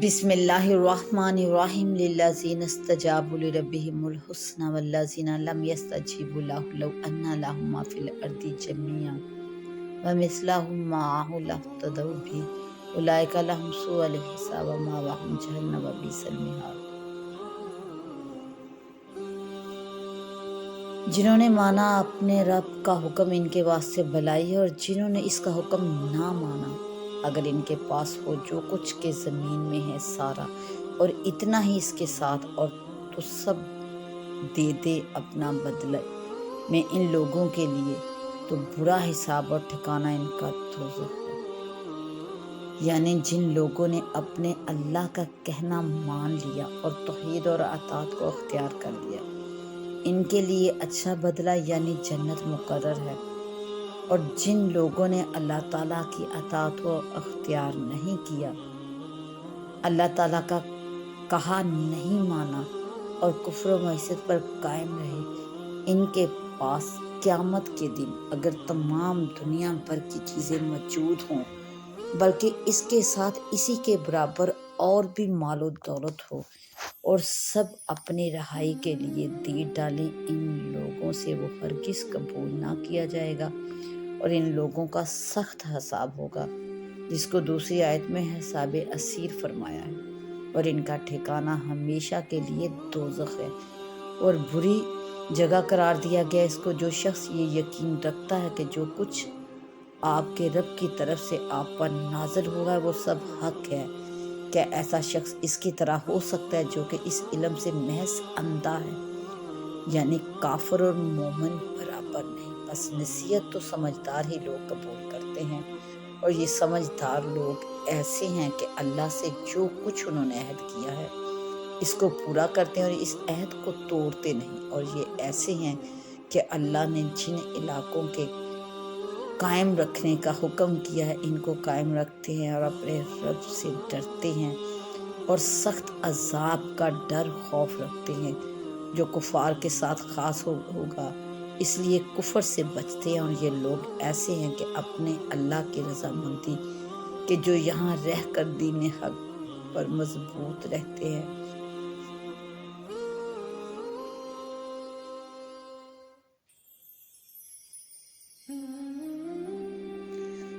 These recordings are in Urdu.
بسم اللہ الرحمن الرحیم للذین استجابوا لربهم الحسنى والذین لم يستجیبوا له لو ان لهم ما فی الارض جميعا ومثله معه لافتدوا به اولئک لهم سوء الحساب ومأواهم جہنم وبئس المہاد۔ جنہوں نے مانا اپنے رب کا حکم ان کے واسطے بھلائی ہے، اور جنہوں نے اس کا حکم نہ مانا، اگر ان کے پاس ہو جو کچھ کے زمین میں ہے سارا اور اتنا ہی اس کے ساتھ، اور تو سب دے دے اپنا بدلہ میں ان لوگوں کے لیے، تو برا حساب اور ٹھکانہ ان کا دوزخ ہے۔ یعنی جن لوگوں نے اپنے اللہ کا کہنا مان لیا اور توحید اور اطاعت کو اختیار کر لیا، ان کے لیے اچھا بدلہ یعنی جنت مقرر ہے۔ اور جن لوگوں نے اللہ تعالیٰ کی اطاعت کو اختیار نہیں کیا، اللہ تعالیٰ کا کہا نہیں مانا اور کفر و معصیت پر قائم رہے، ان کے پاس قیامت کے دن اگر تمام دنیا بھر کی چیزیں موجود ہوں، بلکہ اس کے ساتھ اسی کے برابر اور بھی مال و دولت ہو، اور سب اپنی رہائی کے لیے دے ڈالیں، ان لوگوں سے وہ ہرگز قبول نہ کیا جائے گا، اور ان لوگوں کا سخت حساب ہوگا، جس کو دوسری آیت میں حساب اسیر فرمایا ہے، اور ان کا ٹھکانہ ہمیشہ کے لیے دوزخ ہے، اور بری جگہ قرار دیا گیا اس کو جو شخص یہ یقین رکھتا ہے کہ جو کچھ آپ کے رب کی طرف سے آپ پر نازل ہوا ہے وہ سب حق ہے۔ کیا ایسا شخص اس کی طرح ہو سکتا ہے جو کہ اس علم سے محض اندھا ہے؟ یعنی کافر اور مومن برابر نہیں، بس نصیحت تو سمجھدار ہی لوگ قبول کرتے ہیں، اور یہ سمجھدار لوگ ایسے ہیں کہ اللہ سے جو کچھ انہوں نے عہد کیا ہے اس کو پورا کرتے ہیں اور اس عہد کو توڑتے نہیں، اور یہ ایسے ہیں کہ اللہ نے جن علاقوں کے قائم رکھنے کا حکم کیا ہے ان کو قائم رکھتے ہیں، اور اپنے رب سے ڈرتے ہیں، اور سخت عذاب کا ڈر خوف رکھتے ہیں جو کفار کے ساتھ خاص ہوگا، اس لیے کفر سے بچتے ہیں۔ اور یہ لوگ ایسے ہیں کہ اپنے اللہ کی رضامندی کہ جو یہاں رہ کر دین حق پر مضبوط رہتے ہیں۔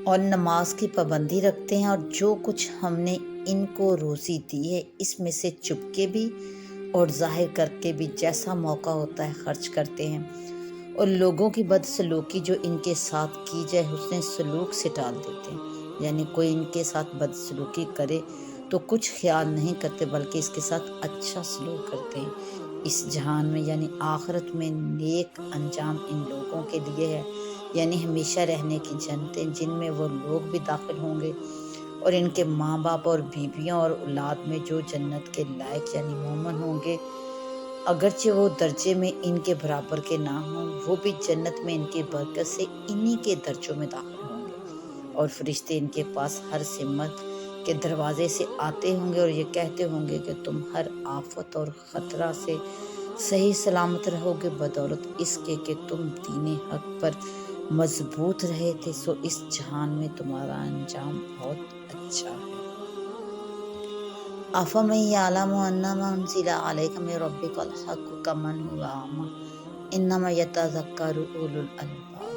اور نماز کی پابندی رکھتے ہیں، اور جو کچھ ہم نے ان کو روزی دی ہے اس میں سے چپکے بھی اور ظاہر کر کے بھی جیسا موقع ہوتا ہے خرچ کرتے ہیں، اور لوگوں کی بد سلوکی جو ان کے ساتھ کی جائے حسن سلوک سے ٹال دیتے ہیں۔ یعنی کوئی ان کے ساتھ بد سلوکی کرے تو کچھ خیال نہیں کرتے بلکہ اس کے ساتھ اچھا سلوک کرتے ہیں۔ اس جہان میں یعنی آخرت میں نیک انجام ان لوگوں کے لیے ہے، یعنی ہمیشہ رہنے کی جنتیں جن میں وہ لوگ بھی داخل ہوں گے، اور ان کے ماں باپ اور بیویاں اور اولاد میں جو جنت کے لائق یعنی مومن ہوں گے، اگرچہ وہ درجے میں ان کے برابر کے نہ ہوں، وہ بھی جنت میں ان کی برکت سے انہی کے درجوں میں داخل ہوں گے، اور فرشتے ان کے پاس ہر سمت کے دروازے سے آتے ہوں گے اور یہ کہتے ہوں گے کہ تم ہر آفت اور خطرہ سے صحیح سلامت رہو گے بدولت اس کے کہ تم دین حق پر مضبوط رہے تھے، سو اس جہان میں تمہارا انجام بہت اچھا ہے۔ أَفَمَن يَعْلَمُ أَنَّمَا أُنزِلَ عَلَيْكَ مِن رَّبِّكَ الْحَقُّ كَمَنْ هُوَ أَعْمَىٰ إِنَّمَا يَتَذَكَّرُ أُولُو الْأَلْبَابِ۔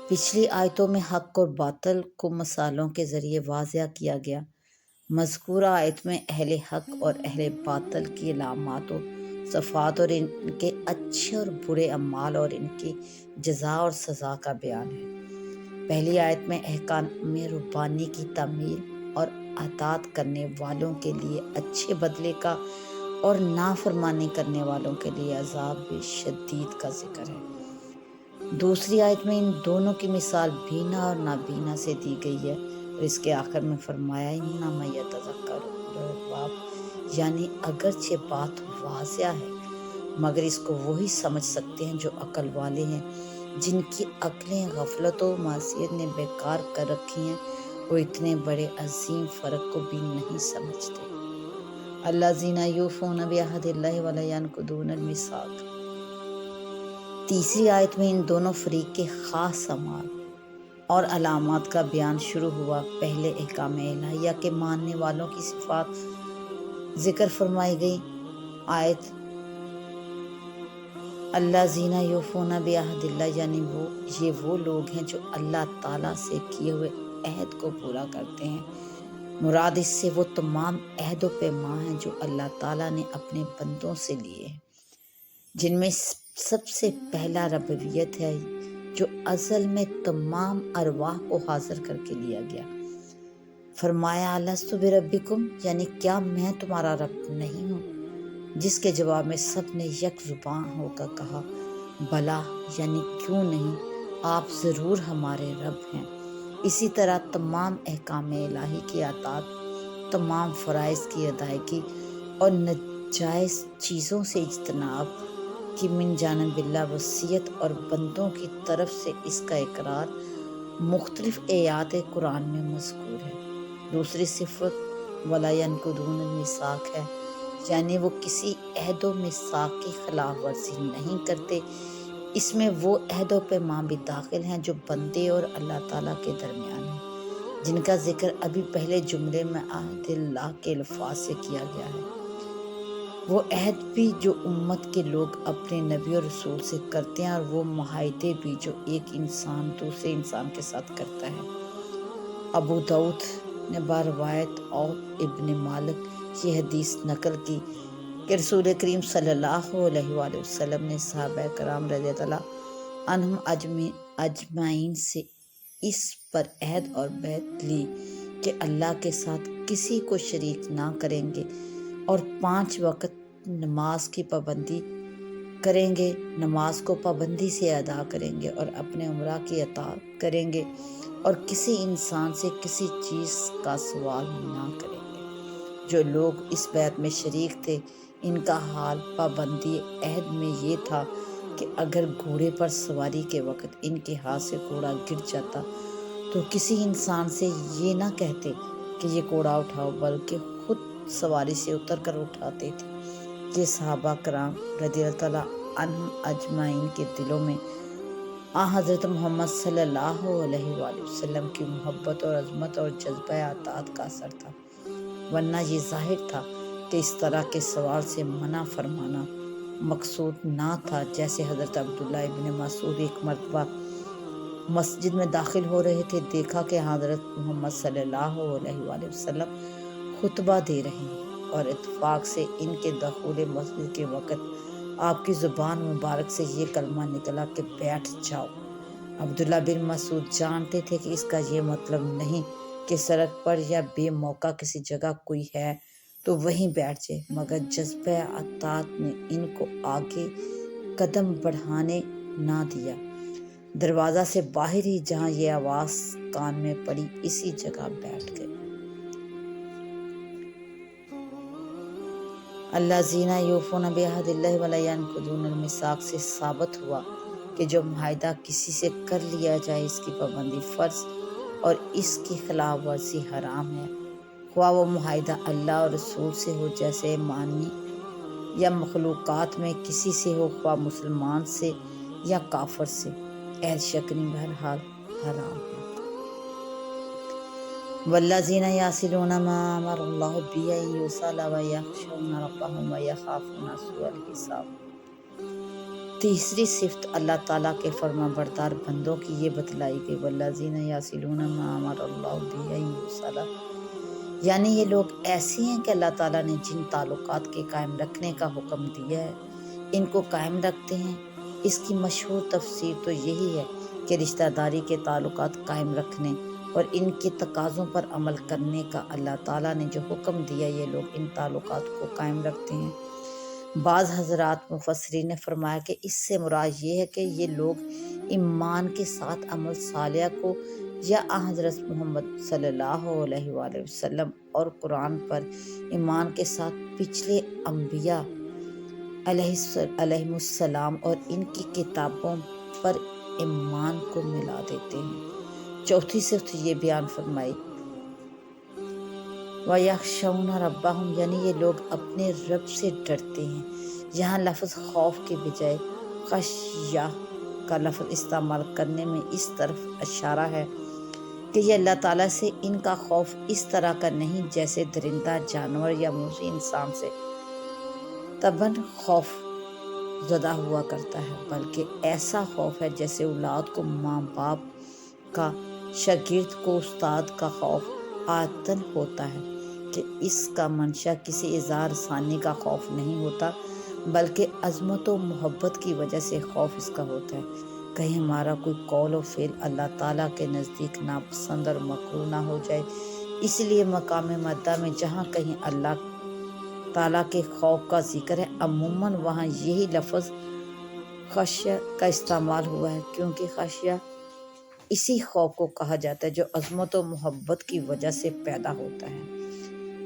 پچھلی آیتوں میں حق اور باطل کو مثالوں کے ذریعے واضح کیا گیا۔ مذکورہ آیت میں اہل حق اور اہل باطل کی علامات و صفات اور ان کے اچھے اور برے اعمال اور ان کی جزا اور سزا کا بیان ہے۔ پہلی آیت میں احکام ربانی کی تعمیل اور اطاعت کرنے والوں کے لیے اچھے بدلے کا اور نافرمانی کرنے والوں کے لیے عذاب شدید کا ذکر ہے۔ دوسری آیت میں ان دونوں کی مثال بینا اور نابینا سے دی گئی ہے، اور اس کے آخر میں فرمایا انما یتذکر اولو الالباب، یعنی اگرچہ بات واضح ہے مگر اس کو وہی سمجھ سکتے ہیں جو عقل والے ہیں، جن کی عقلیں غفلت و معصیت نے بیکار کر رکھی ہیں، وہ اتنے بڑے عظیم فرق کو بھی نہیں سمجھتے۔ الذین یوفون بعہد اللہ ولا ینقضون المیثاق۔ تیسری آیت میں ان دونوں فریق کے خاص اعمال اور علامات کا بیان شروع ہوا۔ پہلے احکام الہیہ کے ماننے والوں کی صفات ذکر فرمائی گئی۔ آیت الذین یوفون بعہد اللہ، یعنی یہ وہ لوگ ہیں جو اللہ تعالیٰ سے کیے ہوئے عہد کو پورا کرتے ہیں۔ مراد اس سے وہ تمام عہد و پیمان ہیں جو اللہ تعالیٰ نے اپنے بندوں سے لیے ہیں، جن میں سب سے پہلا ربوبیت ہے، جو ازل میں تمام ارواح کو حاضر کر کے لیا گیا۔ فرمایا الست بربکم، یعنی کیا میں تمہارا رب نہیں ہوں؟ جس کے جواب میں سب نے یک زبان ہو کر کہا بلا، یعنی کیوں نہیں، آپ ضرور ہمارے رب ہیں۔ اسی طرح تمام احکام الہی کی اطاعت، تمام فرائض کی ادائیگی اور ناجائز چیزوں سے اجتناب کی من جانب اللہ وصیت اور بندوں کی طرف سے اس کا اقرار مختلف آیات قرآن میں مذکور ہے۔ دوسری صفت ولا ینقضون المیثاق ہے، یعنی وہ کسی عہد و میثاق کی خلاف ورزی نہیں کرتے۔ اس میں وہ عہد و پیمان بھی داخل ہیں جو بندے اور اللہ تعالیٰ کے درمیان ہیں، جن کا ذکر ابھی پہلے جملے میں عہد اللہ کے الفاظ سے کیا گیا ہے۔ وہ عہد بھی جو امت کے لوگ اپنے نبی اور رسول سے کرتے ہیں، اور وہ معاہدے بھی جو ایک انسان دوسرے انسان کے ساتھ کرتا ہے۔ ابو داؤد نے بروایت اور ابن مالک یہ حدیث نقل کی کہ رسول کریم صلی اللہ علیہ وآلہ وسلم نے صحابہ کرام رضی اللہ عنہم اجمعین سے اس پر عہد اور بیعت لی کہ اللہ کے ساتھ کسی کو شریک نہ کریں گے، اور 5 وقت نماز کی پابندی کریں گے، نماز کو پابندی سے ادا کریں گے، اور اپنے امراء کی اطاعت کریں گے، اور کسی انسان سے کسی چیز کا سوال نہ کریں گے۔ جو لوگ اس بیعت میں شریک تھے، ان کا حال پابندی عہد میں یہ تھا کہ اگر گھوڑے پر سواری کے وقت ان کے ہاتھ سے گھوڑا گر جاتا تو کسی انسان سے یہ نہ کہتے کہ یہ گھوڑا اٹھاؤ، بلکہ خود سواری سے اتر کر اٹھاتے تھے۔ یہ صحابہ کرام رضی اللہ عنہم اجمعین کے دلوں میں حضرت محمد صلی اللہ علیہ وآلہ وسلم کی محبت اور عظمت اور جذبہ اطاعت کا اثر تھا، ورنہ یہ ظاہر تھا کہ اس طرح کے سوال سے منع فرمانا مقصود نہ تھا۔ جیسے حضرت عبداللہ ابن مسعود ایک مرتبہ مسجد میں داخل ہو رہے تھے، دیکھا کہ حضرت محمد صلی اللہ علیہ وآلہ وسلم خطبہ دے رہے ہیں، اور اتفاق سے ان کے دخول مسجد کے وقت آپ کی زبان مبارک سے یہ کلمہ نکلا کہ بیٹھ جاؤ۔ عبداللہ بن مسعود جانتے تھے کہ اس کا یہ مطلب نہیں کہ سڑک پر یا بے موقع کسی جگہ کوئی ہے تو وہیں بیٹھ جائے، مگر جذبہ اطاعت نے ان کو آگے قدم بڑھانے نہ دیا۔ دروازہ سے باہر ہی جہاں یہ آواز کان میں پڑی، اسی جگہ بیٹھ گئے۔ الذین یوفون بعہد اللہ ولا ینقضون المیثاق سے ثابت ہوا کہ جو معاہدہ کسی سے کر لیا جائے اس کی پابندی فرض اور اس کی خلاف ورزی حرام ہے، خواہ وہ معاہدہ اللہ اور رسول سے ہو جیسے مانی، یا مخلوقات میں کسی سے ہو، خواہ مسلمان سے یا کافر سے، عہد شکنی بہرحال حرام ہے۔ والذین یصلون ما امر اللہ به ان یوصل ویخشون ربهم ویخافون سوء الحساب۔ تیسری صفت اللہ تعالیٰ کے فرما بردار بندوں کی یہ بتلائی گئی، والذین یصلون ما امر اللہ به ان یوصل، یعنی یہ لوگ ایسے ہیں کہ اللہ تعالیٰ نے جن تعلقات کے قائم رکھنے کا حکم دیا ہے ان کو قائم رکھتے ہیں۔ اس کی مشہور تفسیر تو یہی ہے کہ رشتہ داری کے تعلقات قائم رکھنے اور ان کے تقاضوں پر عمل کرنے کا اللہ تعالیٰ نے جو حکم دیا، یہ لوگ ان تعلقات کو قائم رکھتے ہیں۔ بعض حضرات مفسرین نے فرمایا کہ اس سے مراد یہ ہے کہ یہ لوگ ایمان کے ساتھ عمل صالح کو، یا حضرت محمد صلی اللہ علیہ وآلہ وسلم اور قرآن پر ایمان کے ساتھ پچھلے انبیاء علیہم السلام اور ان کی کتابوں پر ایمان کو ملا دیتے ہیں۔ چوتھی صفت یہ بیان فرمائی وَيَخْشَوْنَ رَبَّهُمْ، یعنی یہ لوگ اپنے رب سے ڈرتے ہیں۔ یہاں لفظ خوف کے بجائے خشیہ کا لفظ استعمال کرنے میں اس طرف اشارہ ہے کہ یہ اللہ تعالیٰ سے ان کا خوف اس طرح کا نہیں جیسے درندہ جانور یا موذی انسان سے تباً خوف زدہ ہوا کرتا ہے، بلکہ ایسا خوف ہے جیسے اولاد کو ماں باپ کا، شاگرد کو استاد کا خوف عادتاً ہوتا ہے، کہ اس کا منشا کسی اظہار ثانی کا خوف نہیں ہوتا بلکہ عظمت و محبت کی وجہ سے خوف اس کا ہوتا ہے، کہیں ہمارا کوئی قول و فعل اللہ تعالیٰ کے نزدیک ناپسند اور مکروہ نہ ہو جائے۔ اس لیے مقام مدح میں جہاں کہیں اللہ تعالیٰ کے خوف کا ذکر ہے، عموماً وہاں یہی لفظ خشیہ کا استعمال ہوا ہے، کیونکہ خشیہ اسی خوف کو کہا جاتا ہے جو عظمت و محبت کی وجہ سے پیدا ہوتا ہے۔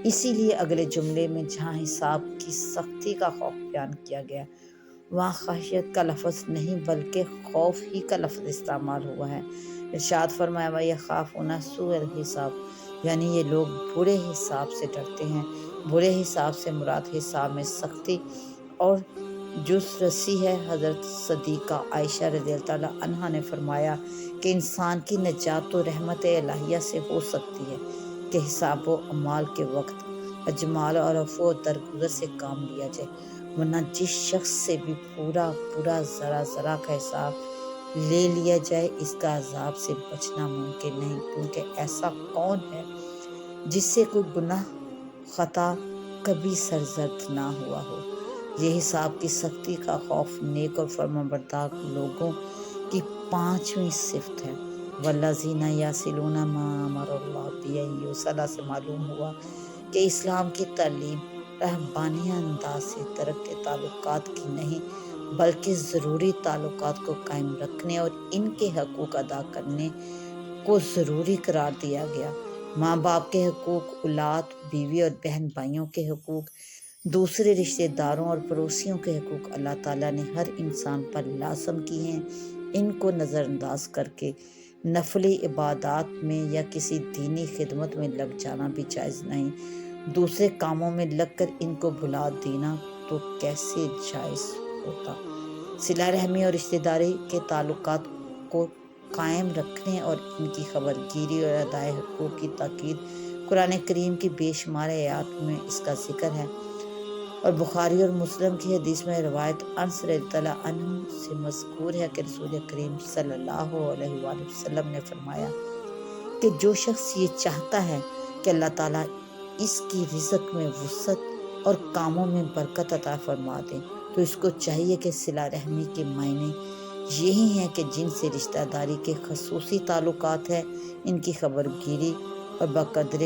اسی لیے اگلے جملے میں جہاں حساب کی سختی کا خوف بیان کیا گیا وہاں خشیت کا لفظ نہیں بلکہ خوف ہی کا لفظ استعمال ہوا ہے۔ ارشاد فرمایا وَيَخَافُونَ سُوءَ الْحِسَابِ، یعنی یہ لوگ برے حساب سے ڈرتے ہیں۔ برے حساب سے مراد حساب میں سختی اور جس رسی ہے۔ حضرت صدیقہ عائشہ رضی اللہ عنہا نے فرمایا کہ انسان کی نجات تو رحمت الہیہ سے ہو سکتی ہے کہ حساب و اعمال کے وقت اجمال اور عفو و درگزر سے کام لیا جائے، ورنہ جس شخص سے بھی پورا ذرہ ذرہ کا حساب لے لیا جائے اس کا عذاب سے بچنا ممکن نہیں، کیونکہ ایسا کون ہے جس سے کوئی گناہ خطا کبھی سرزد نہ ہوا ہو۔ یہ حساب کی سختی کا خوف نیک اور فرمانبردار لوگوں کی 5ویں صفت ہے۔ والذین یصلون ما امر اللہ بہ ان یوصل سے معلوم ہوا کہ اسلام کی تعلیم رہبانیہ انداز سے ترک تعلقات کی نہیں بلکہ ضروری تعلقات کو قائم رکھنے اور ان کے حقوق ادا کرنے کو ضروری قرار دیا گیا۔ ماں باپ کے حقوق، اولاد، بیوی اور بہن بھائیوں کے حقوق، دوسرے رشتہ داروں اور پڑوسیوں کے حقوق اللہ تعالیٰ نے ہر انسان پر لازم کیے ہیں۔ ان کو نظر انداز کر کے نفلی عبادات میں یا کسی دینی خدمت میں لگ جانا بھی جائز نہیں۔ دوسرے کاموں میں لگ کر ان کو بھلا دینا تو کیسے جائز ہوتا۔ صلہ رحمی اور رشتہ داری کے تعلقات کو قائم رکھنے اور ان کی خبر گیری اور ادائے حقوق کی تاکید قرآن کریم کی بے شمار آیات میں اس کا ذکر ہے، اور بخاری اور مسلم کی حدیث میں روایت انس رضی اللہ عنہ سے مذکور ہے کہ رسول کریم صلی اللہ علیہ وآلہ وسلم نے فرمایا کہ جو شخص یہ چاہتا ہے کہ اللہ تعالیٰ اس کی رزق میں وسعت اور کاموں میں برکت عطا فرما دے تو اس کو چاہیے کہ صلہ رحمی کے معنی یہی ہیں کہ جن سے رشتہ داری کے خصوصی تعلقات ہیں ان کی خبر گیری اور بقدر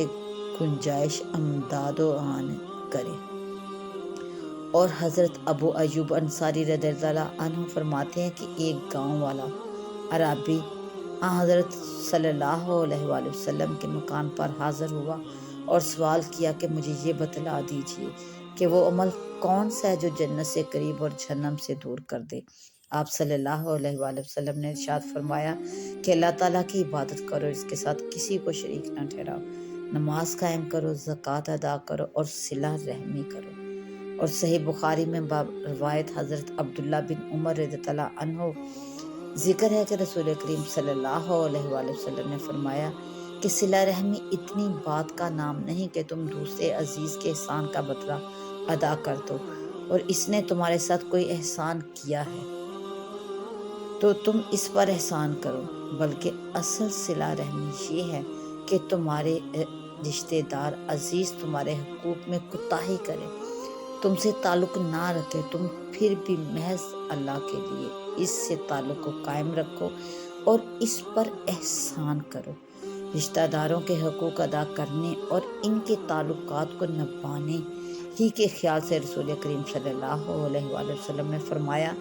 گنجائش امداد و اعانت کرے۔ اور حضرت ابو ایوب انصاری رضی اللہ عنہ فرماتے ہیں کہ ایک گاؤں والا عربی حضرت صلی اللہ علیہ وآلہ وسلم کے مکان پر حاضر ہوا اور سوال کیا کہ مجھے یہ بتلا دیجئے کہ وہ عمل کون سا ہے جو جنت سے قریب اور جہنم سے دور کر دے۔ آپ صلی اللہ علیہ وآلہ وسلم نے ارشاد فرمایا کہ اللہ تعالیٰ کی عبادت کرو، اس کے ساتھ کسی کو شریک نہ ٹھہراؤ، نماز قائم کرو، زکوٰۃ ادا کرو اور صلہ رحمی کرو۔ اور صحیح بخاری میں روایت حضرت عبداللہ بن عمر رضی اللہ عنہ ذکر ہے کہ رسول کریم صلی اللہ علیہ وآلہ وسلم نے فرمایا کہ صلہ رحمی اتنی بات کا نام نہیں کہ تم دوسرے عزیز کے احسان کا بدلہ ادا کر دو، اور اس نے تمہارے ساتھ کوئی احسان کیا ہے تو تم اس پر احسان کرو، بلکہ اصل صلہ رحمی یہ ہے کہ تمہارے رشتہ دار عزیز تمہارے حقوق میں کوتاہی کرے، تم سے تعلق نہ رکھے، تم پھر بھی محض اللہ کے لیے اس سے تعلق کو قائم رکھو اور اس پر احسان کرو۔ رشتہ داروں کے حقوق ادا کرنے اور ان کے تعلقات کو نبھانے ہی کے خیال سے رسول کریم صلی اللہ علیہ وآلہ وسلم نے فرمایا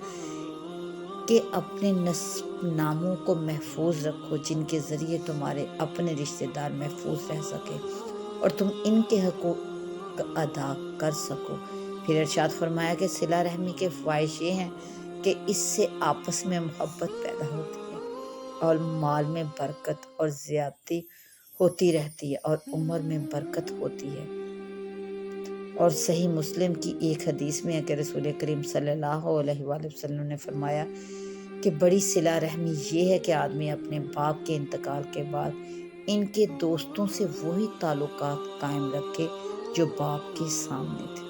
کہ اپنے نسب ناموں کو محفوظ رکھو جن کے ذریعے تمہارے اپنے رشتہ دار محفوظ رہ سکے اور تم ان کے حقوق ادا کر سکو۔ پھر ارشاد فرمایا کہ صلہ رحمی کے فوائد یہ ہیں کہ اس سے آپس میں محبت پیدا ہوتی ہے اور مال میں برکت اور زیادتی ہوتی رہتی ہے اور عمر میں برکت ہوتی ہے۔ اور صحیح مسلم کی ایک حدیث میں ہے کہ رسول کریم صلی اللہ علیہ وآلہ وسلم نے فرمایا کہ بڑی صلہ رحمی یہ ہے کہ آدمی اپنے باپ کے انتقال کے بعد ان کے دوستوں سے وہی تعلقات قائم رکھے جو باپ کے سامنے تھے۔